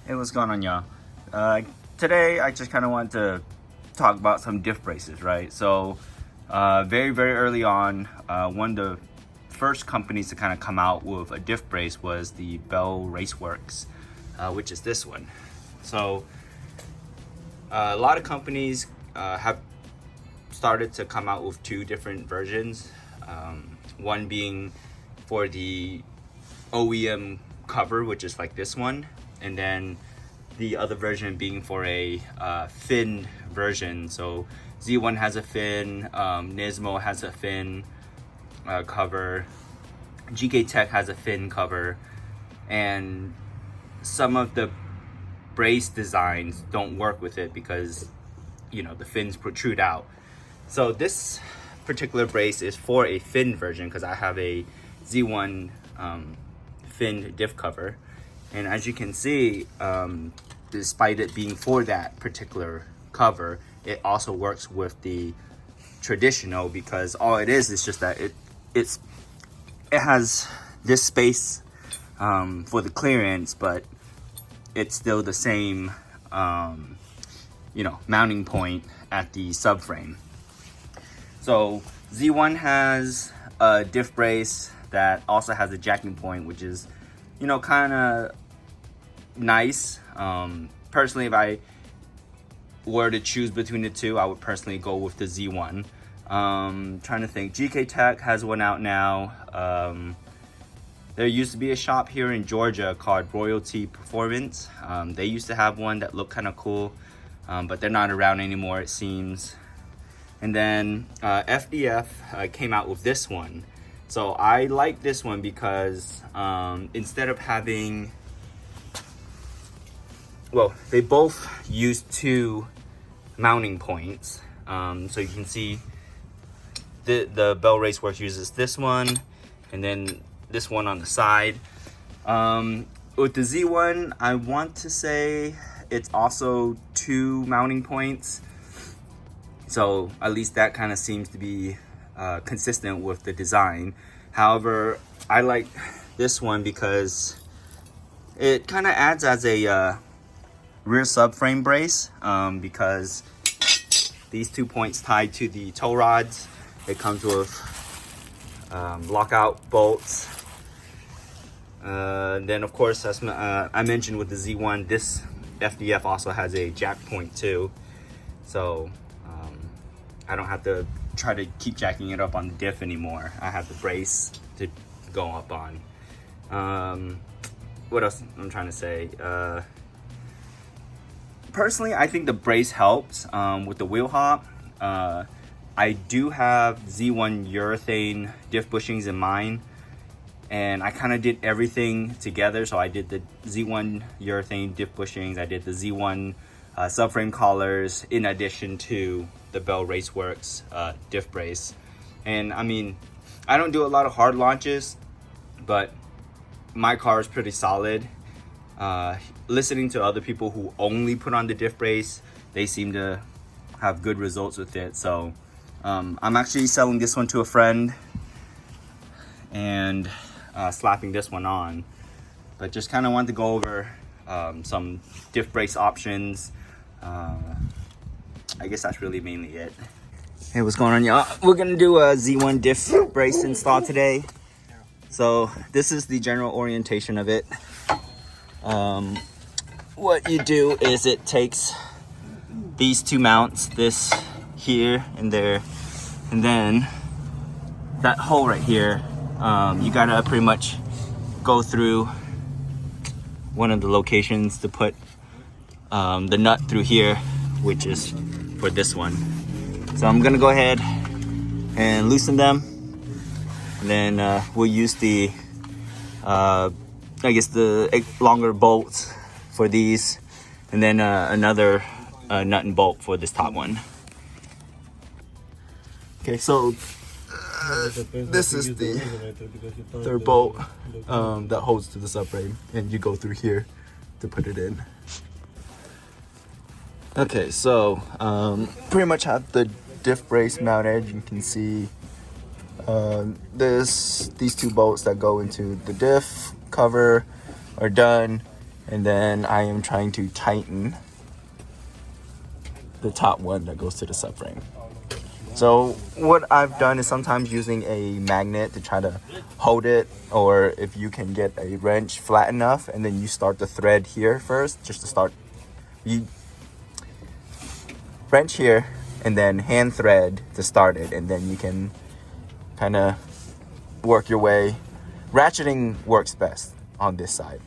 Hey, what's going on, y'all? Today, I just kind of want to talk about some diff braces, right? So, very early on, one of the first companies to kind of come out with a diff brace was the Bell Raceworks, which is this one. So, a lot of companies have started to come out with two different versions. One being for the OEM cover, which is like this one, and then the other version being for a fin version. So Z1 has a fin, Nismo has a fin cover, GK Tech has a fin cover, and some of the brace designs don't work with it because, you know, the fins protrude out. So this particular brace is for a fin version because I have a Z1 fin diff cover, and as you can see, despite it being for that particular cover, it also works with the traditional, because all it is just that it has this space for the clearance, but it's still the same mounting point at the subframe. So Z1 has a diff brace that also has a jacking point, which is, kind of nice. Personally, if I were to choose between the two, I would personally go with the Z1. Trying to think, GK Tech has one out now. There used to be a shop here in Georgia called Royalty Performance. They used to have one that looked kind of cool, but they're not around anymore, it seems. And then FDF came out with this one. So I like this one because instead of having, they both use two mounting points. So you can see the Bell Raceworks uses this one, and then this one on the side. With the Z1, I want to say it's also two mounting points. So at least that kind of seems to be consistent with the design. However, I like this one because it kind of adds as a rear subframe brace, because these 2 points tied to the tow rods. It comes with lockout bolts. Then of course, as I mentioned with the Z1, this FDF also has a jack point too. So I don't have to try to keep jacking it up on the diff anymore. I have the brace to go up on. What else I'm trying to say? Personally, I think the brace helps with the wheel hop. I do have Z1 urethane diff bushings in mine, and I kind of did everything together. So I did the Z1 urethane diff bushings, I did the Z1 subframe collars, in addition to the Bell Raceworks diff brace. And I mean, I don't do a lot of hard launches, but my car is pretty solid. Listening to other people who only put on the diff brace, they seem to have good results with it. So I'm actually selling this one to a friend and slapping this one on, but just kind of wanted to go over some diff brace options. I guess that's really mainly it. Hey, what's going on, y'all? We're gonna do a Z1 diff brace install today. So this is the general orientation of it. What you do is it takes these two mounts, this here and there, and then that hole right here, you gotta pretty much go through one of the locations to put the nut through here, which is for this one. So I'm gonna go ahead and loosen them, and then we'll use the the longer bolts for these, and then another nut and bolt for this top one. Okay, so this is the third bolt that holds to the subframe, and you go through here to put it in. Okay, so pretty much have the diff brace mounted. You can see these two bolts that go into the diff cover are done. And then I am trying to tighten the top one that goes to the subframe. So what I've done is sometimes using a magnet to try to hold it, or if you can get a wrench flat enough, and then you start the thread here first, just to start. You wrench here and then hand thread to start it, and then you can kind of work your way. Ratcheting works best on this side.